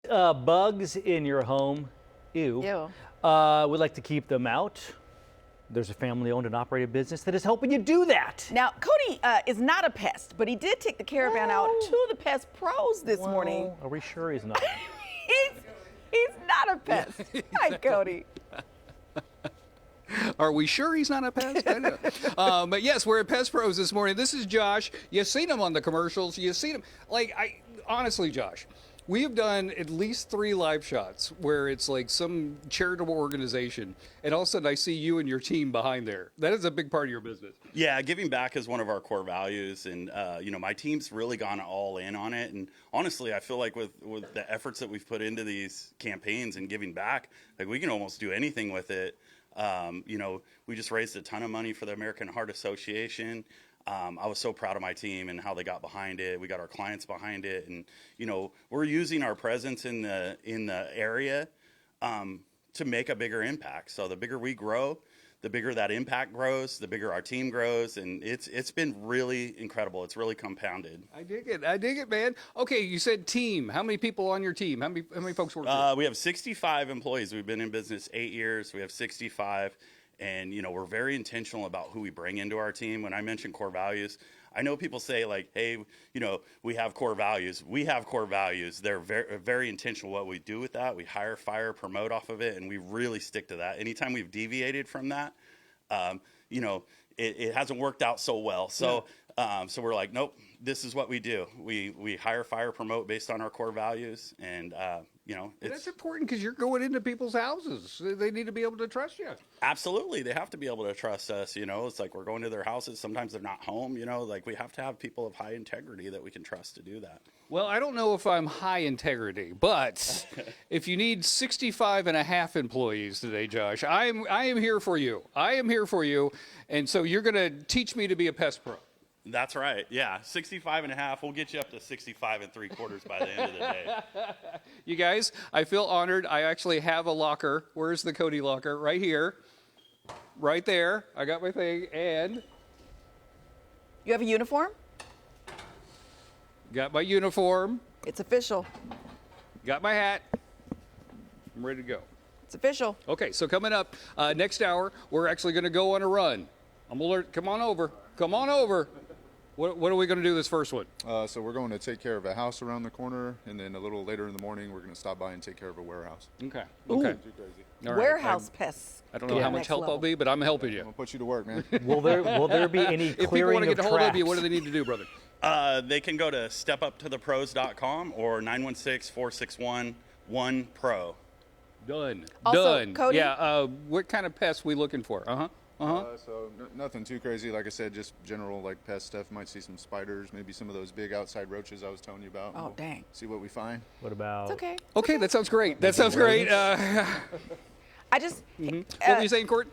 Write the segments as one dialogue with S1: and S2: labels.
S1: Bugs in your home, ew.
S2: Ew.
S1: We'd like to keep them out. There's a family-owned and operated business that is helping you do that.
S2: Now, Cody is not a pest, but he did take the Caravan out to the Pest Pros this morning.
S1: Are we sure he's not?
S2: He's not a pest. Hi, Cody.
S3: Are we sure he's not a pest? I know. But yes, we're at Pest Pros this morning. This is Josh. You've seen him on the commercials. You've seen him. Honestly, Josh, we have done at least 3 live shots where it's like some charitable organization, and all of a sudden I see you and your team behind there. That is a big part of your business.
S4: Yeah, giving back is one of our core values, and my team's really gone all in on it. And honestly, I feel like with the efforts that we've put into these campaigns and giving back, like we can almost do anything with it. We just raised a ton of money for the American Heart Association. I was so proud of my team and how they got behind it. We got our clients behind it, and we're using our presence in the area to make a bigger impact. So the bigger we grow, the bigger that impact grows, the bigger our team grows, and it's been really incredible. It's really compounded.
S3: I dig it, man. Okay, you said team. How many people on your team? How many folks work here?
S4: We have 65 employees. We've been in business 8 years. We have 65. And, we're very intentional about who we bring into our team. When I mention core values, I know people say like, hey, we have core values. We have core values. They're very, very intentional what we do with that. We hire, fire, promote off of it, and we really stick to that. Anytime we've deviated from that, it hasn't worked out so well. So, so we're like, nope, this is what we do. We hire, fire, promote based on our core values, and
S3: that's important because you're going into people's houses. They need to be able to trust you.
S4: Absolutely, they have to be able to trust us. It's like we're going to their houses. Sometimes they're not home. Like we have to have people of high integrity that we can trust to do that.
S3: Well, I don't know if I'm high integrity, but if you need 65 and a half employees today, Josh, I am here for you. I am here for you, and so you're going to teach me to be a Pest Pro.
S4: That's right. Yeah, 65 and a half. We'll get you up to 65 and 3/4 by the end of the day.
S3: You guys, I feel honored. I actually have a locker. Where's the Cody locker? Right here. Right there. I got my thing. And
S2: You have a uniform?
S3: got my uniform.
S2: It's official.
S3: Got my hat. I'm ready to go.
S2: It's official.
S3: Okay, so coming up next hour, we're actually going to go on a run. I'm alert. Come on over. Come on over. What are we going to do this first one?
S5: So we're going to take care of a house around the corner, and then a little later in the morning, we're going to stop by and take care of a warehouse.
S3: Okay.
S2: Ooh.
S3: Okay.
S5: Too crazy.
S3: All right.
S2: Warehouse pests.
S3: I don't know how much
S2: Next
S3: help
S2: level.
S3: I'll be, but I'm helping you.
S5: I'm going to put you to work, man.
S1: Will there be any
S3: If people
S1: clearing
S3: want to
S1: of
S3: get a hold of you,
S1: tracks?
S3: what do they need to do, brother?
S4: They can go to stepuptothepros.com or 916-461-1PRO.
S3: Done.
S2: Also,
S3: Done.
S2: Cody?
S3: Yeah. What kind of pests we looking for?
S5: So nothing too crazy. Like I said, just general like pest stuff. Might see some spiders, maybe some of those big outside roaches I was telling you about.
S2: Oh,
S5: We'll
S2: dang.
S5: See what we find.
S1: What about?
S2: It's okay.
S3: Okay, that sounds great. That sounds great.
S2: I just.
S3: What were you saying, Court?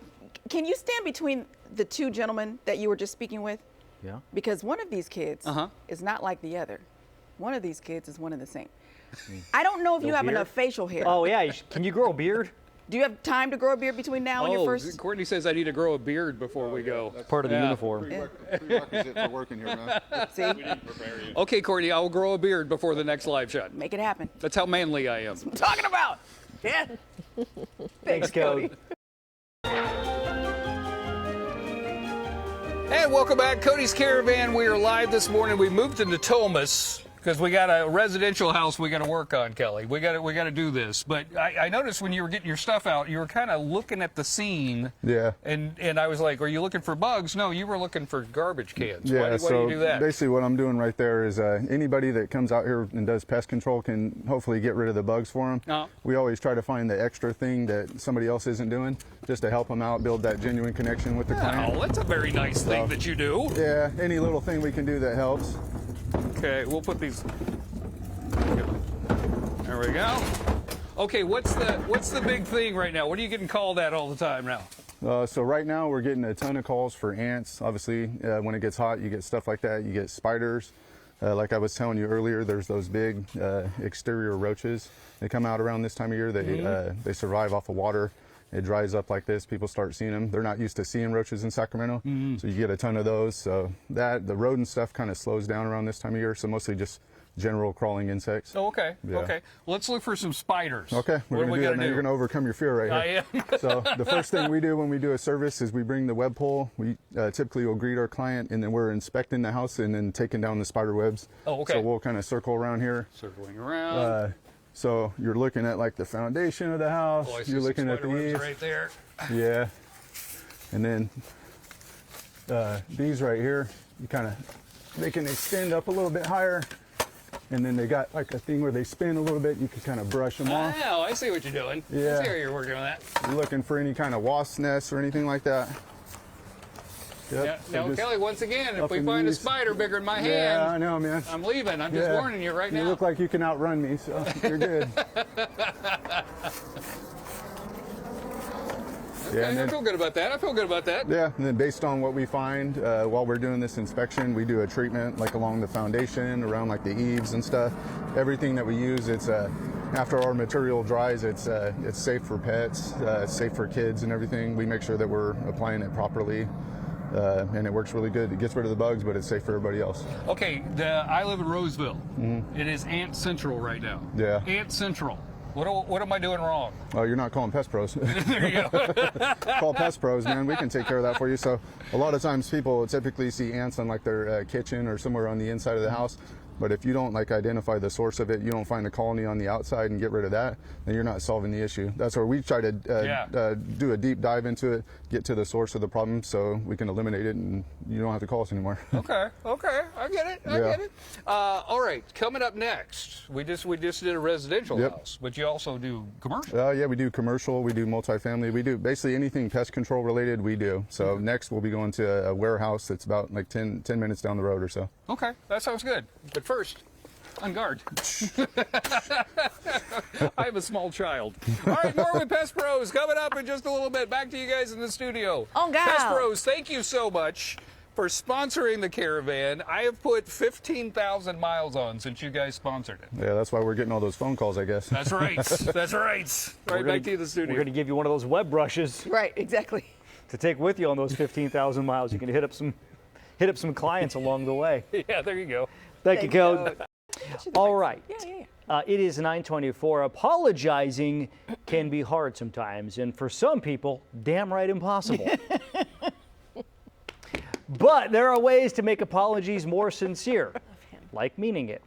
S2: Can you stand between the 2 gentlemen that you were just speaking with?
S1: Yeah.
S2: Because one of these kids is not like the other. One of these kids is one of the same. I don't know if you
S1: No
S2: have
S1: beard?
S2: enough facial hair.
S1: Oh yeah. Can you grow a beard?
S2: Do you have time to grow a beard between now and your first?
S3: Courtney says I need to grow a beard before we go.
S5: That's
S1: Part of the
S3: Yeah.
S1: uniform.
S5: prerequisite for working here, man.
S2: See,
S3: Okay, Courtney, I will grow a beard before the next live shot.
S2: make it happen.
S3: That's how manly I am.
S2: I'm talking about. Yeah.
S1: Thanks, Cody.
S3: And welcome back, Cody's Caravan. We are live this morning. We moved into Thomas because we got a residential house we got to work on, Kelly. We got to do this. But I noticed when you were getting your stuff out, you were kind of looking at the scene.
S5: Yeah.
S3: And I was like, are you looking for bugs? No, you were looking for garbage cans.
S5: Yeah,
S3: Why do you do that?
S5: Basically what I'm doing right there is anybody that comes out here and does pest control can hopefully get rid of the bugs for them. We always try to find the extra thing that somebody else isn't doing just to help them out, build that genuine connection with the client.
S3: Oh, that's a very nice thing that you do.
S5: Yeah, any little thing we can do that helps.
S3: Okay, we'll put these. There we go. Okay, what's the big thing right now? What are you getting called at all the time now?
S5: So right now we're getting a ton of calls for ants. Obviously, when it gets hot, you get stuff like that. You get spiders. Like I was telling you earlier, there's those big exterior roaches. They come out around this time of year. They survive off of water. It dries up like this. People start seeing them. They're not used to seeing roaches in Sacramento, so you get a ton of those. So the rodent stuff kind of slows down around this time of year. So mostly just general crawling insects.
S3: Oh, okay.
S5: Yeah.
S3: Okay. Let's look for some spiders.
S5: Okay,
S3: What
S5: we're
S3: do
S5: gonna
S3: we
S5: do
S3: got
S5: that.
S3: to
S5: Now
S3: do?
S5: you're gonna overcome your fear right here.
S3: I am.
S5: So the first thing we do when we do a service is we bring the web pole. We typically will greet our client, and then we're inspecting the house and then taking down the spider webs.
S3: Oh, okay.
S5: So we'll kind of circle around here.
S3: Circling around.
S5: So you're looking at like the foundation of the house.
S3: Oh, I see
S5: You're
S3: some
S5: looking at
S3: spider webs
S5: these.
S3: right there.
S5: Yeah. And then these right here, they can extend up a little bit higher. And then they got like a thing where they spin a little bit. You can kind of brush them off.
S3: Oh, I see what you're doing.
S5: Yeah.
S3: I see how you're working on that.
S5: You're looking for any kind of wasp nests or anything like that. Yep.
S3: Yeah.
S5: So
S3: Now,
S5: just
S3: Kelly, once again, if
S5: up
S3: we
S5: in
S3: find a
S5: these.
S3: spider bigger than my
S5: Yeah, I
S3: hand,
S5: know, man.
S3: I'm leaving. I'm just
S5: Yeah.
S3: warning you right now.
S5: You look like you can outrun me, so you're good.
S3: Okay,
S5: and
S3: I
S5: then-
S3: feel good about that. I feel good about that.
S5: Yeah, and then based on what we find while we're doing this inspection, we do a treatment like along the foundation, around like the eaves and stuff. Everything that we use, it's after our material dries, it's safe for pets, it's safe for kids and everything. We make sure that we're applying it properly, and it works really good. It gets rid of the bugs, but it's safe for everybody else.
S3: Okay, I live in Roseville. It is Ant Central right now.
S5: Yeah.
S3: Ant Central. What am I doing wrong?
S5: Oh, you're not calling Pest Pros.
S3: There you go.
S5: Call Pest Pros, man. We can take care of that for you. So a lot of times people typically see ants on like their kitchen or somewhere on the inside of the house. But if you don't like identify the source of it, you don't find a colony on the outside and get rid of that, then you're not solving the issue. That's where we try to do a deep dive into it, get to the source of the problem so we can eliminate it and you don't have to call us anymore.
S3: Okay, I get it. I get it. All right, coming up next, we just did a residential
S5: Yep.
S3: house, but you also do commercial.
S5: Yeah, we do commercial, we do multifamily, we do basically anything pest control related, we do. So next we'll be going to a warehouse that's about like 10 minutes down the road or so.
S3: Okay, that sounds good. But first, on guard. I have a small child. All right, more with Pest Pros coming up in just a little bit. Back to you guys in the studio.
S2: On guard.
S3: Pest Pros, thank you so much for sponsoring the Caravan. I have put 15,000 miles on since you guys sponsored it.
S5: Yeah, that's why we're getting all those phone calls, I guess.
S3: That's right. That's right. All right, back to you in the studio.
S1: We're going to give you one of those web brushes
S2: Right, exactly.
S1: to take with you on those 15,000 miles. You can hit up some clients along the way.
S3: Yeah, there you go.
S1: Thank you, Cody.
S2: Code.
S1: All right.
S2: Yeah.
S1: It is 9:24. Apologizing can be hard sometimes, and for some people, damn right impossible. But there are ways to make apologies more sincere, like meaning it.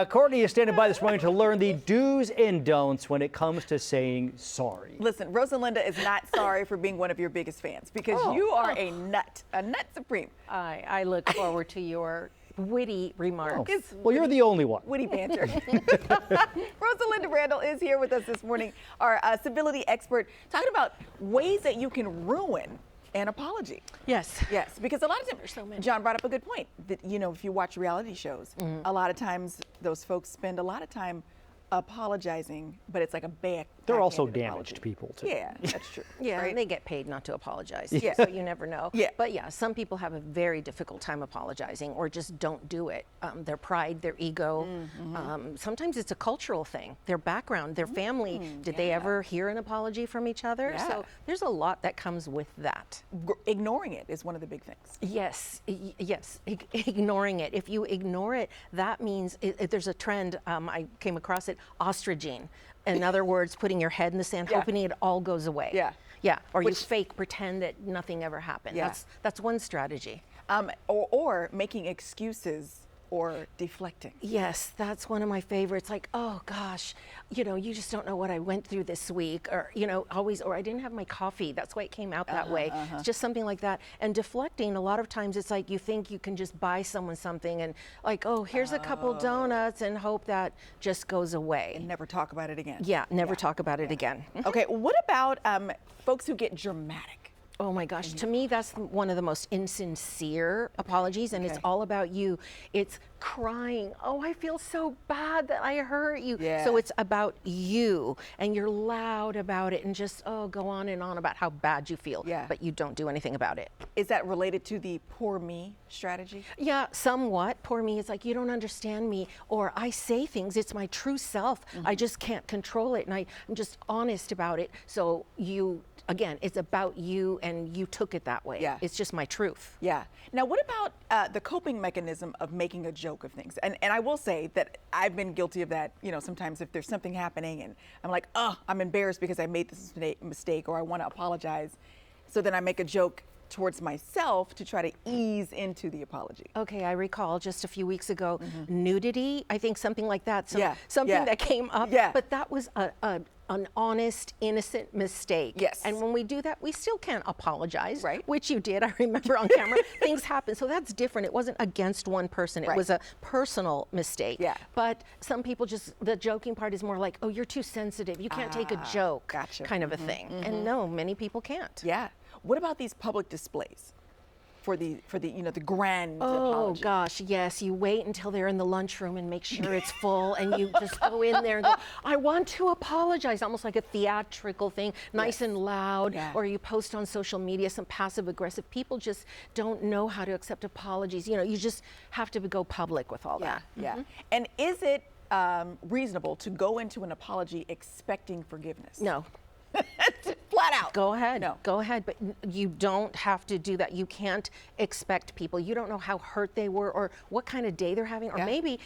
S1: Courtney is standing by this morning to learn the do's and don'ts when it comes to saying sorry.
S2: Listen, Rosalinda is not sorry for being one of your biggest fans because you are a nut supreme.
S6: I look forward to your witty remarks.
S2: It's
S1: Well, you're the only one.
S2: witty banter. Rosalinda Randall is here with us this morning, our civility expert, talking about ways that you can ruin an apology.
S6: Yes.
S2: Yes, because a lot of times,
S6: There's so many.
S2: John brought up a good point that, if you watch reality shows, a lot of times those folks spend a lot of time apologizing, but it's like a bad.
S1: They're also
S2: backhanded
S1: damaged
S2: apology.
S1: people, too.
S2: Yeah, that's true.
S6: Yeah,
S2: right?
S6: and they get paid not to apologize.
S2: Yeah.
S6: So you never know.
S2: Yeah.
S6: But yeah, some people have a very difficult time apologizing or just don't do it. Their pride, their ego. Sometimes it's a cultural thing. Their background, their family. Did they ever hear an apology from each other?
S2: Yeah.
S6: So there's a lot that comes with that.
S2: Ignoring it is one of the big things.
S6: Yes, yes, ignoring it. If you ignore it, that means there's a trend, I came across it, ostrigine. In other words, putting your head in the sand,
S2: Yeah.
S6: hoping it all goes away.
S2: Yeah.
S6: Yeah, or
S2: Which-
S6: you fake, pretend that nothing ever happened.
S2: Yeah.
S6: That's one strategy.
S2: Or making excuses or deflecting.
S6: Yes, that's one of my favorites. Like, oh gosh, you just don't know what I went through this week, or always, or I didn't have my coffee. That's why it came out that way. It's just something like that. And deflecting, a lot of times it's like you think you can just buy someone something and like, oh, here's a couple donuts and hope that just goes away.
S2: And never talk about it again.
S6: Yeah, never talk about it again.
S2: Okay, what about folks who get dramatic?
S6: Oh my gosh, to me, that's one of the most insincere apologies, and it's
S2: Okay.
S6: all about you. It's crying, oh, I feel so bad that I hurt you.
S2: Yeah.
S6: So it's about you, and you're loud about it, and just, go on and on about how bad you feel,
S2: Yeah.
S6: but you don't do anything about it.
S2: Is that related to the poor me strategy?
S6: Yeah, somewhat. Poor me is like, you don't understand me, or I say things, it's my true self. I just can't control it, and I'm just honest about it. So again, it's about you, and you took it that way.
S2: Yeah.
S6: It's just my truth.
S2: Yeah. Now, what about the coping mechanism of making a joke joke of things. And I will say that I've been guilty of that. You know, sometimes if there's something happening and I'm like, oh, I'm embarrassed because I made this mistake, or I want to apologize. So then I make a joke towards myself to try to ease into the apology.
S6: Okay, I recall just a few weeks ago, nudity, I think something like that. Something
S2: yeah.
S6: that came up,
S2: Yeah.
S6: but that was an honest, innocent mistake.
S2: Yes.
S6: And when we do that, we still can't apologize,
S2: Right.
S6: which you did, I remember on camera. Things happen, so that's different. It wasn't against one person. It
S2: Right.
S6: was a personal mistake.
S2: Yeah.
S6: But some people just, the joking part is more like, oh, you're too sensitive. You can't take a joke,
S2: gotcha.
S6: kind of a thing. And no, many people can't.
S2: Yeah. What about these public displays for the the grand
S6: Oh
S2: apology?
S6: gosh, yes. You wait until they're in the lunchroom and make sure it's full, and you just go in there and go, I want to apologize, almost like a theatrical thing, nice and loud.
S2: Yeah.
S6: Or you post on social media some passive aggressive. People just don't know how to accept apologies. You know, you just have to go public with all that.
S2: Yeah. And is it reasonable to go into an apology expecting forgiveness?
S6: No.
S2: Flat out.
S6: Go ahead.
S2: No.
S6: Go ahead. But you don't have to do that. You can't expect people. You don't know how hurt they were or what kind of day they're having. Or
S2: Yeah.
S6: maybe